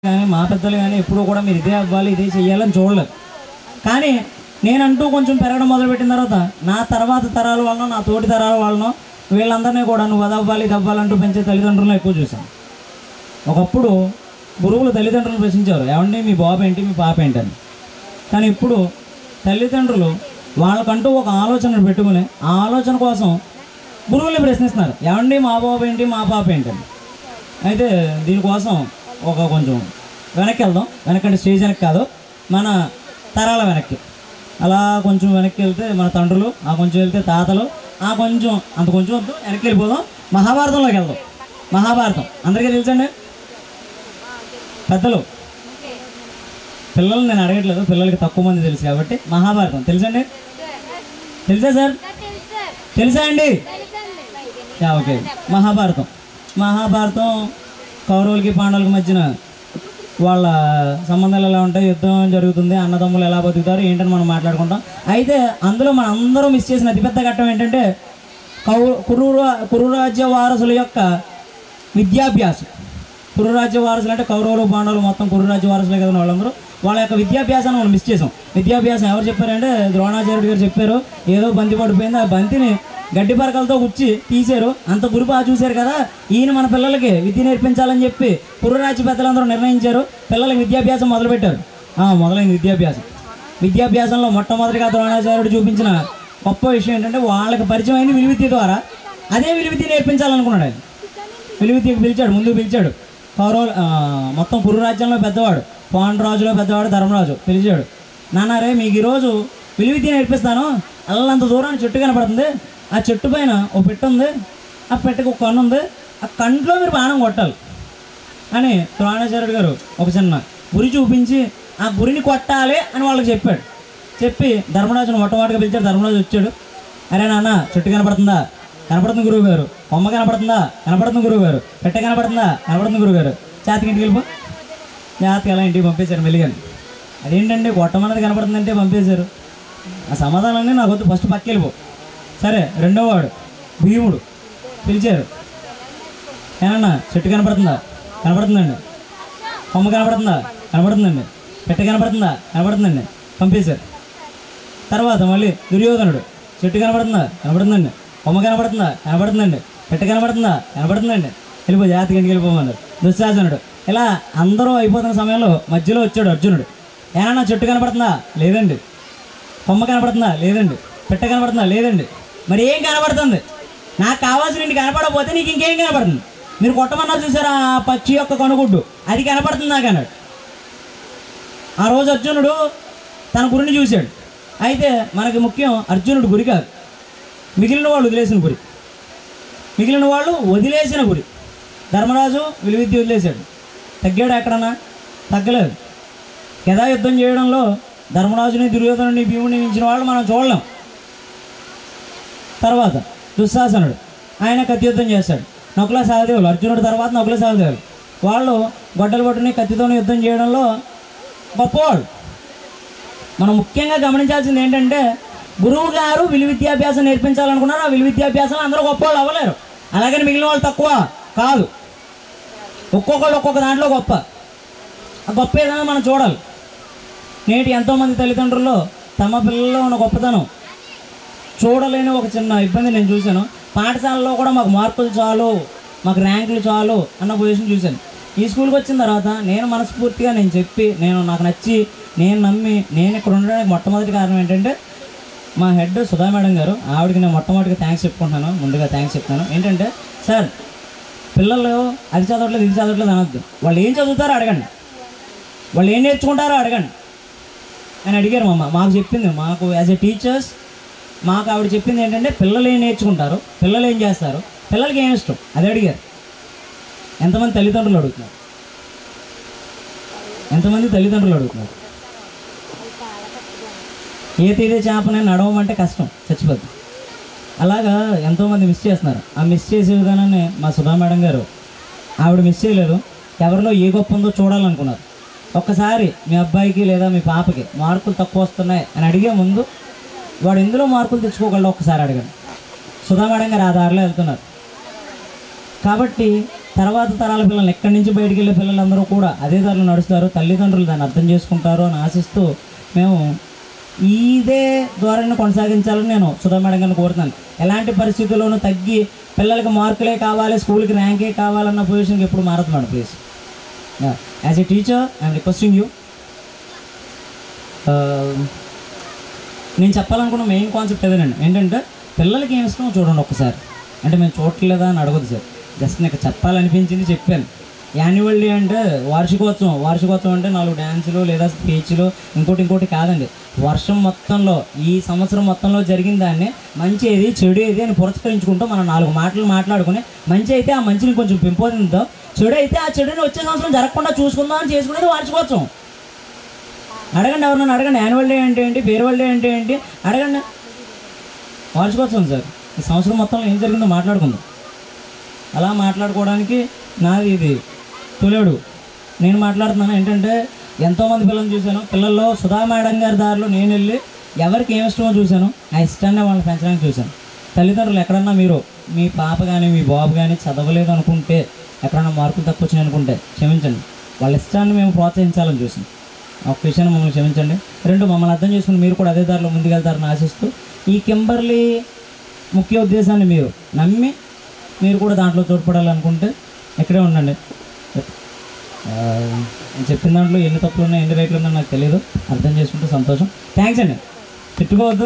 కానీ మా పెద్దలు కానీ ఎప్పుడూ కూడా మీరు ఇదే అవ్వాలి ఇదే చెయ్యాలని చూడలేదు. కానీ నేనంటూ కొంచెం పెరగడం మొదలుపెట్టిన తర్వాత నా తర్వాత తరాల వాళ్ళనో నా తోటి తరాల వాళ్ళనో వీళ్ళందరినీ కూడా నువ్వు అది అవ్వాలి ఇది అవ్వాలంటూ పెంచే తల్లిదండ్రులను ఎక్కువ చూశాను. ఒకప్పుడు గురువులు తల్లిదండ్రులు ప్రశ్నించారు, ఏమండి మీ బాబు ఏంటి మీ పాప ఏంటని. కానీ ఇప్పుడు తల్లిదండ్రులు వాళ్ళకంటూ ఒక ఆలోచన పెట్టుకుని ఆ ఆలోచన కోసం గురువుల్ని ప్రశ్నిస్తున్నారు, ఏమండి మా బాబు ఏంటి మా పాప ఏంటని. అయితే దీనికోసం ఒక కొంచెం వెనక్కి వెళ్దాం. వెనకంటే స్టేజ్ వెనక్కి కాదు, మన తరాల వెనక్కి. అలా కొంచెం వెనక్కి వెళ్తే మన తండ్రులు, ఆ కొంచెం వెళ్తే తాతలు, ఆ కొంచెం అంత కొంచెం వద్దు వెనక్కి వెళ్ళిపోదాం. మహాభారతంలోకి వెళ్దాం. మహాభారతం అందరికీ తెలుసండి. పెద్దలు పిల్లలు నేను అడగట్లేదు, పిల్లలకి తక్కువ మంది తెలుసు కాబట్టి మహాభారతం తెలుసండి. తెలుసా సార్? తెలుసా అండి? ఓకే. మహాభారతం కౌరవులకి పాండవులకి మధ్యన వాళ్ళ సంబంధాలు ఎలా ఉంటాయి, యుద్ధం జరుగుతుంది, అన్నదమ్ములు ఎలా బతుకుతారు ఏంటని మనం మాట్లాడుకుంటాం. అయితే అందులో మనం అందరూ మిస్ చేసిన అతిపెద్ద ఘట్టం ఏంటంటే కురురాజ్య వారసుల యొక్క విద్యాభ్యాసం. కురురాజ్య వారసులు అంటే కౌరవులు పాండవులు మొత్తం కురురాజ్య వారసులే కదా వాళ్ళందరూ. వాళ్ళ యొక్క విద్యాభ్యాసాన్ని మనం మిస్ చేసాం. విద్యాభ్యాసం ఎవరు చెప్పారంటే ద్రోణాచార్యుడు గారు చెప్పారు. ఏదో బంతి పడిపోయింది, ఆ బంతిని గడ్డి పరకలతో గుచ్చి తీశారు. అంత గురుపు చూశారు కదా, ఈయన మన పిల్లలకి విద్య నేర్పించాలని చెప్పి కుర్రరాజ్య పెద్దలందరూ నిర్ణయించారు. పిల్లలకి విద్యాభ్యాసం మొదలుపెట్టారు. మొదలైంది విద్యాభ్యాసంలో మొట్టమొదటిగా ద్రోణాచార్యుడు చూపించిన గొప్ప విషయం ఏంటంటే వాళ్ళకి పరిచయం అయింది విలువిద్య ద్వారా. అదే విలువిద్య నేర్పించాలనుకున్నాడు ఆయన. విలువిద్యకు పిలిచాడు, ముందుకు పిలిచాడు. కౌరవులు మొత్తం కురురాజ్యంలో పెద్దవాడు, పాండురాజులో పెద్దవాడు ధర్మరాజు పిలిచాడు. నాన్న రే మీకు ఈరోజు విలువిద్య నేర్పిస్తాను. అల్లంత దూరాన్ని చెట్టు కనపడుతుంది, ఆ చెట్టు పైన ఓ పెట్టు ఉంది, ఆ పెట్టకు ఒక కన్ను ఉంది, ఆ కంట్లో మీరు బాణం కొట్టాలి అని ద్రోణాచార్యుడు గారు ఒక చిన్న గురి చూపించి ఆ గురిని కొట్టాలి అని వాళ్ళకి చెప్పాడు. చెప్పి ధర్మరాజును మొట్టమొదటిగా పిలిచాడు. ధర్మరాజు వచ్చాడు. అరే నాన్న చెట్టు కనపడుతుందా? కనపడుతుంది గురువు గారు. కొమ్మ కనపడుతుందా? కనపడుతుంది గురువు గారు. పెట్ట కనపడుతుందా? కనపడుతుంది గురువు గారు. చేతికి ఇంటికి వెళ్ళిపో. జాతకి ఎలా ఇంటికి పంపేశారు మెల్లిగాని. అదేంటండి కొట్టమన్నది కనపడుతుందంటే పంపేశారు. ఆ సమాధానాన్ని నాకు వద్దు, ఫస్ట్ పక్క వెళ్ళిపో. సరే రెండో వాడు భీముడు పిలిచారు. ఏమన్నా చెట్టు కనపడుతుందా? కనపడుతుందండి. కొమ్మ కనపడుతుందా? కనపడుతుందండి. పెట్ట కనపడుతుందా? కనపడుతుందండి. పంపేశారు. తర్వాత మళ్ళీ దుర్యోధనుడు చెట్టు కనపడుతుందా? కనపడుతుందండి. కొమ్మ కనపడుతుందా? కనపడుతుందండి. పెట్ట కనపడుతుందా? కనపడుతుందండి. వెళ్ళిపో జాతికి ఇంటికి వెళ్ళిపోమన్నారు. దుశ్శాసనుడు. ఇలా అందరూ అయిపోతున్న సమయంలో మధ్యలో వచ్చాడు అర్జునుడు. ఏమన్నా చెట్టు కనపడుతుందా? లేదండి. కొమ్మ కనపడుతుందా? లేదండి. పెట్ట కనపడుతుందా? లేదండి. మరి ఏం కనపడుతుంది? నాకు కావాల్సిన ఇంటికి కనపడకపోతే నీకు ఇంకేం కనపడుతుంది? మీరు కొట్టమన్నారు చూసారా ఆ పక్షి యొక్క కనుగుడ్డు, అది కనపడుతుంది నాకు అన్నాడు. ఆ రోజు అర్జునుడు తన గురిని చూశాడు. అయితే మనకి ముఖ్యం అర్జునుడు గురి కాదు, మిగిలిన వాళ్ళు వదిలేసిన గురి. ధర్మరాజు విలువిద్య వదిలేశాడు. తగ్గాడు ఎక్కడన్నా? తగ్గలేదు. గదా యుద్ధం చేయడంలో ధర్మరాజుని దుర్యోధనుని భీముని మించిన వాళ్ళు మనం చూడలేం. తర్వాత దుశ్శాసనుడు, ఆయన కత్తి యుద్ధం చేశాడు. నకుల సహదేవులు, అర్జునుడు తర్వాత నకుల సహదేవులు, వాళ్ళు గొడ్డలు పట్టుని కత్తితోని యుద్ధం చేయడంలో గొప్పవాళ్ళు. మనం ముఖ్యంగా గమనించాల్సింది ఏంటంటే గురువు గారు విలువిద్యాభ్యాసం నేర్పించాలనుకున్నారు. ఆ విలువిద్యాభ్యాసం అందరూ గొప్పవాళ్ళు అవ్వలేరు. అలాగని మిగిలిన వాళ్ళు తక్కువ కాదు. ఒక్కొక్కళ్ళు ఒక్కొక్క దాంట్లో గొప్ప. ఆ గొప్ప ఏదైనా మనం చూడాలి. నేటి ఎంతోమంది తల్లిదండ్రుల్లో తమ పిల్లల్లో ఉన్న గొప్పతనం చూడలేని ఒక చిన్న ఇబ్బంది నేను చూశాను. పాఠశాలలో కూడా మాకు మార్కులు చాలు, మాకు ర్యాంకులు చాలు అన్న పొజిషన్ చూశాను. ఈ స్కూల్కి వచ్చిన తర్వాత నేను మనస్ఫూర్తిగా నేను చెప్పి నాకు నచ్చి నేను నమ్మి నేను ఇక్కడ ఉండడానికి మొట్టమొదటి కారణం ఏంటంటే మా హెడ్ సుధా మేడం గారు. ఆవిడకి నేను మొట్టమొదటిగా థ్యాంక్స్ చెప్పుకుంటున్నాను. ముందుగా థ్యాంక్స్ చెప్తాను. ఏంటంటే సార్ పిల్లలు అది చదవట్లేదు ఇది చదవట్లేదు అనొద్దు. వాళ్ళు ఏం చదువుతారో అడగండి, వాళ్ళు ఏం నేర్చుకుంటారో అడగండి అని అడిగారు మాకు చెప్పింది. మాకు యాజ్ ఎ టీచర్స్ మాకు ఆవిడ చెప్పింది ఏంటంటే పిల్లలు ఏం నేర్చుకుంటారు, పిల్లలు ఏం చేస్తారు, పిల్లలకి ఏం ఇష్టం అది అడిగారు. ఎంతమంది తల్లిదండ్రులు అడుగుతున్నారు? ఏ తీరే చేపనే నడవమంటే కష్టం, చచ్చిపోద్ది. అలాగా ఎంతోమంది మిస్ చేస్తున్నారు. ఆ మిస్ చేసే విధానాన్ని మా సుధా మేడం గారు ఆవిడ మిస్ చేయలేదు. ఎవరిలో ఏ గొప్ప ఉందో చూడాలనుకున్నారు. ఒక్కసారి మీ అబ్బాయికి లేదా మీ పాపకి మార్కులు తక్కువ వస్తున్నాయి అని అడిగే ముందు వాడు ఎందులో మార్కులు తెచ్చుకోగలడో ఒక్కసారి అడగండి. సుధా మేడం గారు ఆ దారిలో వెళ్తున్నారు. కాబట్టి తర్వాత తరాల పిల్లలు ఎక్కడి నుంచి బయటికి వెళ్ళే పిల్లలందరూ కూడా అదే దారిలో నడుస్తారు. తల్లిదండ్రులు దాన్ని అర్థం చేసుకుంటారు అని ఆశిస్తూ మేము ఇదే ద్వారానే కొనసాగించాలని నేను సుధా మేడం గారిని కోరుతున్నాను. ఎలాంటి పరిస్థితుల్లోనూ తగ్గి పిల్లలకి మార్కులే కావాలి, స్కూల్కి ర్యాంకే కావాలన్న పొజిషన్కి ఎప్పుడు మారదు madam. Please as a teacher I'm requesting you. నేను చెప్పాలనుకున్న మెయిన్ కాన్సెప్ట్ అదేనండి. ఏంటంటే పిల్లలకి ఏమి ఇష్టమో చూడండి ఒక్కసారి. అంటే మేము చూడట్లేదా అని అడగదు సార్, జస్ట్ నాకు చెప్పాలనిపించింది చెప్పాను. యాన్యువల్ డే అంటే వార్షికోత్సవం అంటే 4 డ్యాన్సులు లేదా స్పీచ్లు ఇంకోటి కాదండి. వర్షం మొత్తంలో ఈ సంవత్సరం మొత్తంలో జరిగిన దాన్ని మంచి ఏది చెడు ఏది అని పురస్కరించుకుంటూ మనం 4 మాటలు మాట్లాడుకుని మంచి అయితే ఆ మంచిని కొంచెం పెంపొందిద్దాం, చెడు అయితే ఆ చెడుని వచ్చే సంవత్సరం జరగకుండా చూసుకుందాం అని చేసుకునేది వార్షికోత్సవం. అడగండి, ఎవరినైనా అడగండి, యాన్యువల్ డే అంటే ఏంటి, ఫేర్వెల్ డే అంటే ఏంటి అడగండి. వార్షికోత్సవం సార్, ఈ సంవత్సరం మొత్తంలో ఏం జరిగిందో మాట్లాడుకుందాం. అలా మాట్లాడుకోవడానికి నాది ఇది తొలేడు. నేను మాట్లాడుతున్నాను ఏంటంటే ఎంతోమంది పిల్లల్ని చూశాను. పిల్లల్లో సుధా మేడం గారి దారిలో నేను వెళ్ళి ఎవరికి ఏమి ఇష్టమో చూశాను, ఆ ఇష్టాన్ని వాళ్ళని పెంచడానికి చూశాను. తల్లిదండ్రులు ఎక్కడన్నా మీరు మీ పాప కానీ మీ బాబు కానీ చదవలేదు అనుకుంటే, ఎక్కడన్నా మార్కులు తక్కువ వచ్చినాయి అనుకుంటే క్షమించండి, వాళ్ళ ఇష్టాన్ని మేము ప్రోత్సహించాలని చూసాం. ఒక విషయాన్ని మమ్మల్ని క్షమించండి. 2 మమ్మల్ని అర్థం చేసుకుని మీరు కూడా అదే దారిలో ముందుకెళ్తారని ఆశిస్తూ, ఈ కింబర్లీ ముఖ్య ఉద్దేశాన్ని మీరు నమ్మి మీరు కూడా దాంట్లో తోడ్పడాలనుకుంటే ఇక్కడే ఉండండి. నేను చెప్పిన దాంట్లో ఎన్ని తప్పులు ఉన్నాయి ఎన్ని రైట్లు ఉన్నాయో నాకు తెలియదు. అర్థం చేసుకుంటే సంతోషం. థ్యాంక్స్ అండి, తిట్టుకోవద్దు.